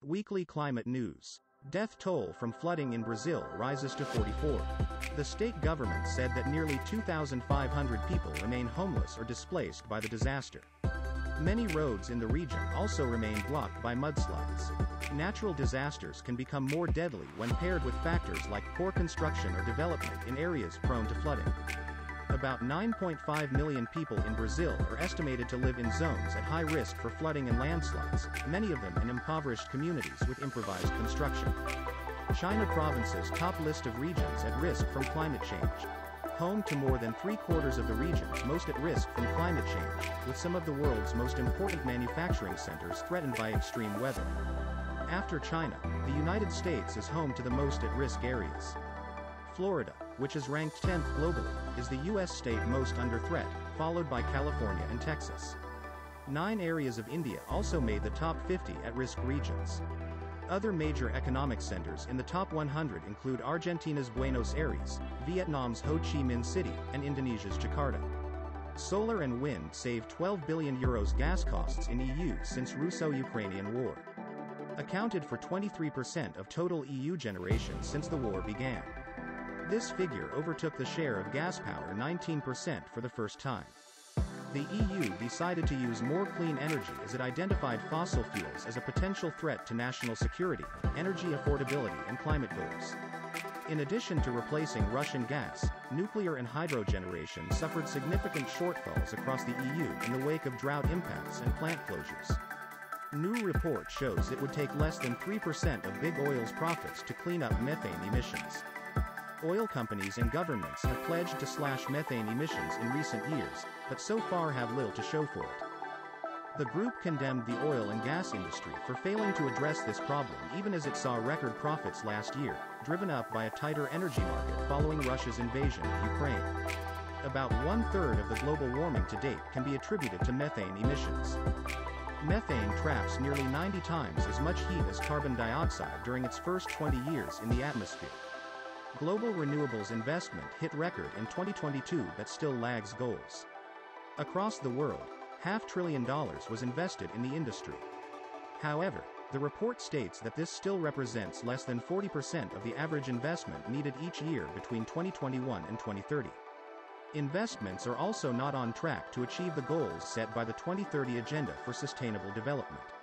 Weekly climate news. Death toll from flooding in Brazil rises to 44. The state government said that nearly 2,500 people remain homeless or displaced by the disaster. Many roads in the region also remain blocked by mudslides. Natural disasters can become more deadly when paired with factors like poor construction or development in areas prone to flooding. About 9.5 million people in Brazil are estimated to live in zones at high risk for flooding and landslides, many of them in impoverished communities with improvised construction. China province's top list of regions at risk from climate change. Home to more than 3/4 of the regions most at risk from climate change, with some of the world's most important manufacturing centers threatened by extreme weather. After China, the United States is home to the most at-risk areas. Florida, which is ranked 10th globally, is the U.S. state most under threat, followed by California and Texas. 9 areas of India also made the top 50 at-risk regions. Other major economic centers in the top 100 include Argentina's Buenos Aires, Vietnam's Ho Chi Minh City, and Indonesia's Jakarta. Solar and wind saved €12 billion gas costs in EU since Russo-Ukrainian war. Accounted for 23% of total EU generation since the war began. This figure overtook the share of gas power 19% for the first time. The EU decided to use more clean energy as it identified fossil fuels as a potential threat to national security, energy affordability and climate goals. In addition to replacing Russian gas, nuclear and hydro generation suffered significant shortfalls across the EU in the wake of drought impacts and plant closures. New report shows it would take less than 3% of big oil's profits to clean up methane emissions. Oil companies and governments have pledged to slash methane emissions in recent years, but so far have little to show for it. The group condemned the oil and gas industry for failing to address this problem even as it saw record profits last year, driven up by a tighter energy market following Russia's invasion of Ukraine. About 1/3 of the global warming to date can be attributed to methane emissions. Methane traps nearly 90 times as much heat as carbon dioxide during its first 20 years in the atmosphere. Global renewables investment hit record in 2022 but still lags goals. Across the world, $500 billion was invested in the industry. However, the report states that this still represents less than 40% of the average investment needed each year between 2021 and 2030. Investments are also not on track to achieve the goals set by the 2030 Agenda for Sustainable Development.